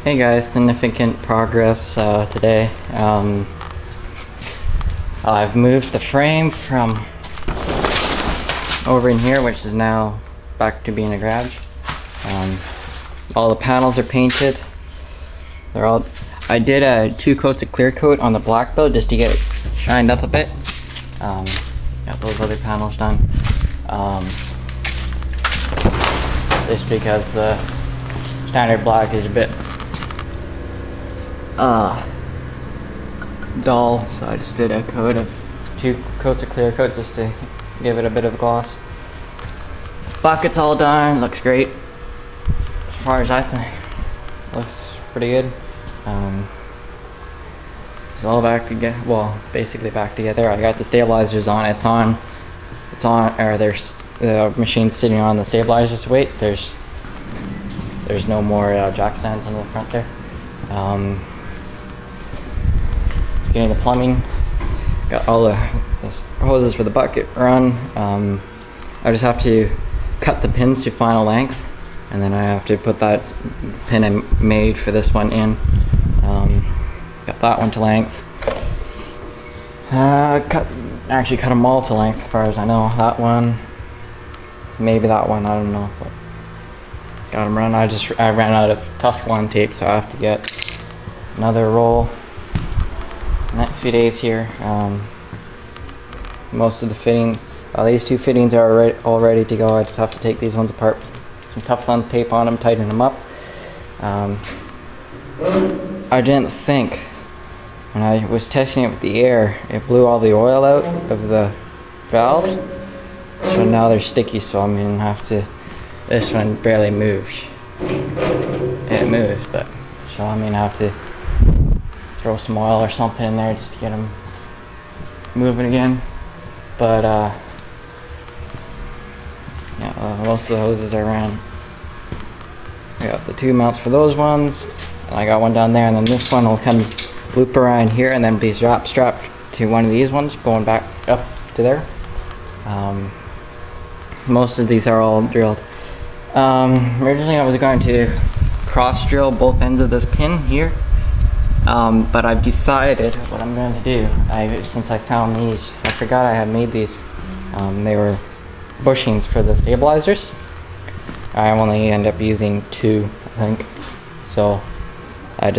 Hey guys, significant progress today. I've moved the frame from over in here, which is now back to being a garage. All the panels are painted. I did 2 coats of clear coat on the black though, just to get it shined up a bit. Got those other panels done. Just because the standard black is a bit dull, so I just did a coat of 2 coats of clear coat just to give it a bit of a gloss. Bucket's all done, looks great as far as I think. Looks pretty good. It's all back together. Well, basically back together. I got the stabilizers on. It's on. Or there's the machine sitting on the stabilizers weight. There's no more jack stands on the front there. Just getting the plumbing. Got all the hoses for the bucket run. I just have to cut the pins to final length, and then I have to put that pin I made for this one in. Got that one to length. Actually cut them all to length as far as I know. That one, maybe that one, I don't know. But got them run. I ran out of tough one tape, so I have to get another roll next few days here. Most of the fitting, these 2 fittings are all ready to go. I just have to take these ones apart, put some tough one tape on them, tighten them up. I didn't think, when I was testing it with the air, it blew all the oil out of the valve. So now they're sticky, so I'm gonna have to, this one barely moves. It moves, but, so I'm gonna have to throw some oil or something in there just to get them moving again. But yeah, most of the hoses I ran. I got the 2 mounts for those ones, and I got one down there, and then this one will kind of loop around here and then be strapped to one of these ones going back up to there. Most of these are all drilled. Originally I was going to cross drill both ends of this pin here, but I've decided what I'm going to do. Since I found these, I forgot I had made these. They were bushings for the stabilizers. I only end up using 2, I think. So what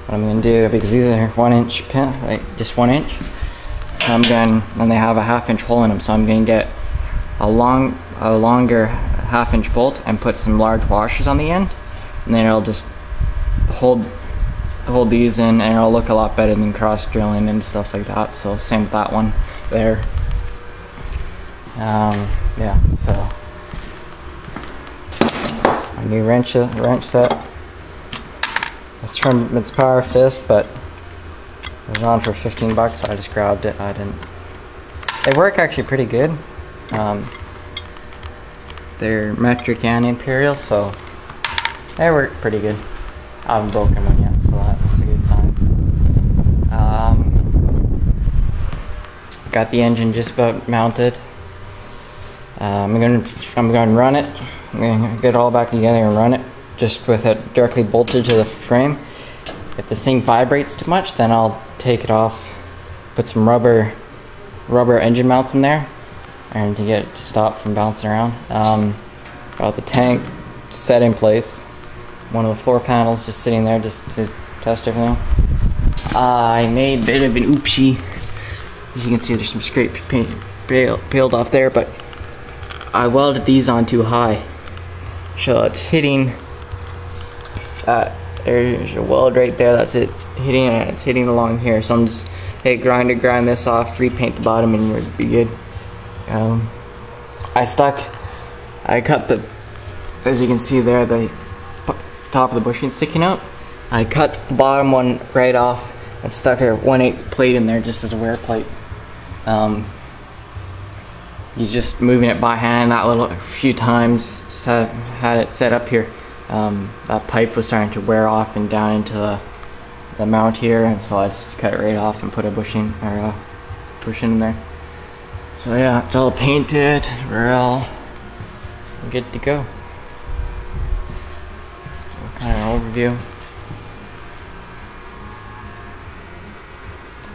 I'm going to do, because these are 1-inch pin, like just 1 inch, and they have a 1/2 inch hole in them, so I'm going to get a longer 1/2 inch bolt and put some large washers on the end, and then it'll just hold these in, and it'll look a lot better than cross drilling and stuff like that. So same with that one there. Yeah, so a new wrench set. It's Power Fist, but it was on for 15 bucks, so I just grabbed it. They work actually pretty good. They're metric and imperial, so they work pretty good. I haven't broken one yet, so that's a good sign. Got the engine just about mounted. I'm going to run it. I'm going to get it all back together and run it just with it directly bolted to the frame. If this thing vibrates too much, then I'll take it off, put some rubber engine mounts in there, and to get it to stop from bouncing around. Got the tank set in place. One of the 4 panels just sitting there just to test everything. I made a bit of an oopsie. As you can see, there's some scrape paint peeled off there, but I welded these on too high. So it's hitting, there's a weld right there, that's it hitting, and it's hitting along here. So I'm just, grind this off, repaint the bottom, and we'll be good. I cut the, as you can see there, the top of the bushing sticking out. I cut the bottom one right off and stuck a 1/8 plate in there just as a wear plate. You're just moving it by hand a few times, just had it set up here. That pipe was starting to wear off and down into the mount here, and so I just cut it right off and put a bushing in there. So yeah, it's all painted, we're all good to go. Kind of overview.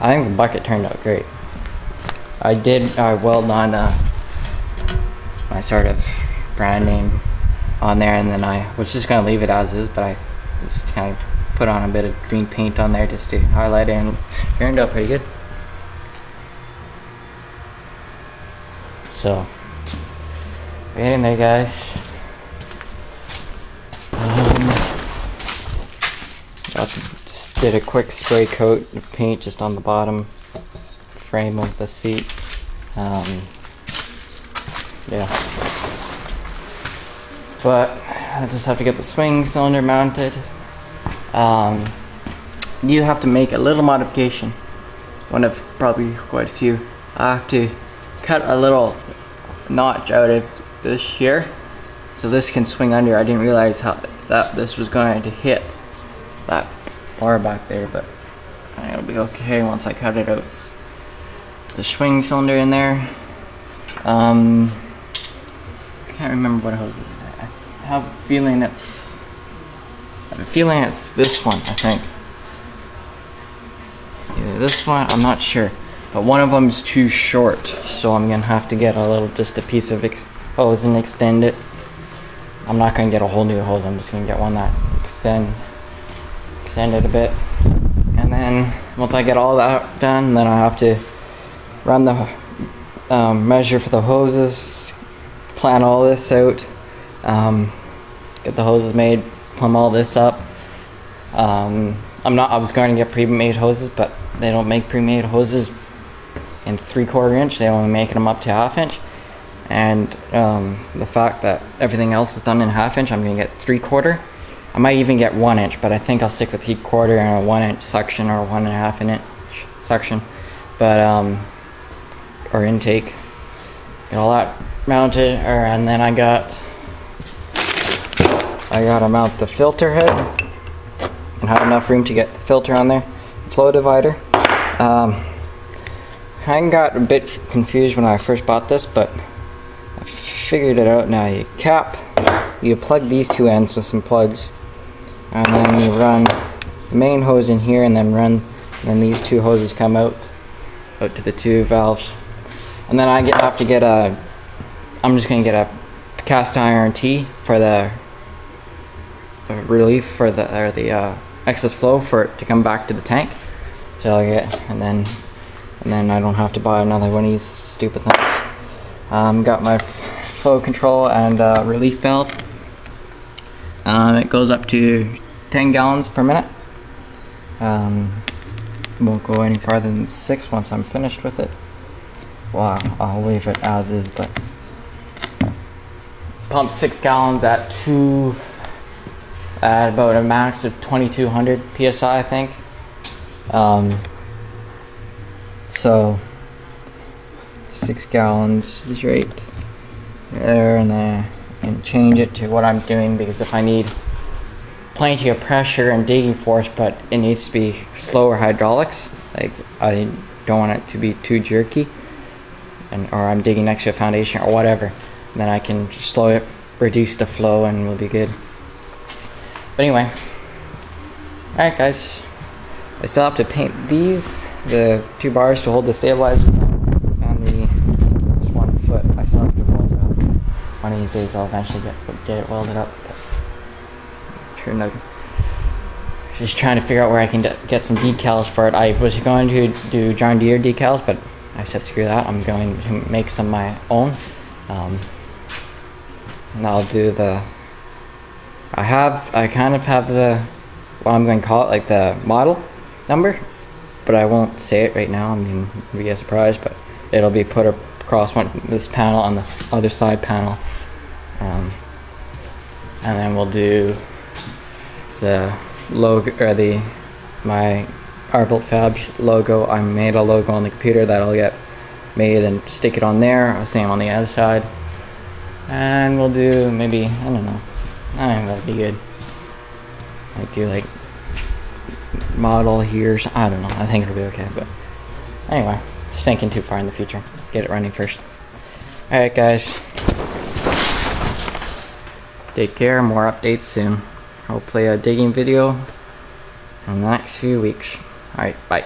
I think the bucket turned out great. I weld on my sort of brand name on there, and then I was just gonna leave it as is, but I just kind of put on a bit of green paint on there just to highlight it, and it turned out pretty good. So, get in there, guys. Just did a quick spray coat of paint just on the bottom frame of the seat. Yeah. But I just have to get the swing cylinder mounted. You have to make a little modification. One of probably quite a few. I have to cut a little notch out of this here, so this can swing under. I didn't realize that this was going to hit that bar back there, but it'll be okay once I cut it out. The swing cylinder in there. I can't remember what hose it is. I have a feeling it's this one, I think. Either this one, I'm not sure. But one of them's too short, so I'm gonna have to get just a piece of hose and extend it. I'm not gonna get a whole new hose, I'm just gonna get one that extend it a bit. And then once I get all that done, then I have to run the measure for the hoses, plan all this out, get the hoses made, plumb all this up. I was going to get pre-made hoses, but they don't make pre-made hoses in 3/4 inch. They only make them up to 1/2 inch. And the fact that everything else is done in 1/2 inch, I'm going to get 3/4. I might even get 1 inch, but I think I'll stick with 3/4 and a 1 inch section or 1.5 inch section. But or intake. Get all that mounted, and then I got to mount the filter head and have enough room to get the filter on there. Flow divider. I got a bit confused when I first bought this, but I figured it out now. You plug these two ends with some plugs, and then you run the main hose in here, and then these two hoses come out to the two valves. And then I'm just gonna get a cast iron T for the relief for the excess flow for it to come back to the tank. So and then I don't have to buy another one of these stupid things. Got my flow control and relief valve. It goes up to 10 gallons per minute. Won't go any farther than 6 once I'm finished with it. Wow, I'll leave it as is, but pump 6 gallons at about a max of 2200 psi, I think. So 6 gallons is right there and there, and change it to what I'm doing, because if I need plenty of pressure and digging force, but it needs to be slower hydraulics, like I don't want it to be too jerky, or I'm digging next to a foundation or whatever, then I can slow it, reduce the flow, and we'll be good. But anyway, alright guys, I still have to paint the 2 bars to hold the stabilizer, and this 1 foot I still have to weld it up. One of these days I'll eventually get it welded up. Just trying to figure out where I can get some decals for it. I was going to do John Deere decals, but I said screw that, I'm going to make some of my own. And I'll do I kind of have what I'm going to call it, like the model number, but I won't say it right now. I mean, it'll be a surprise, but it'll be put across this panel on the other side panel. And then we'll do the logo, or my Arbolt Fab logo. I made a logo on the computer that'll get made and stick it on there. Same on the other side. And we'll do maybe, I don't know. I think that'd be good. Like do like model here. I don't know. I think it'll be okay. But anyway, just thinking too far in the future. Get it running first. Alright guys. Take care. More updates soon. hopefully a digging video in the next few weeks. Alright, bye.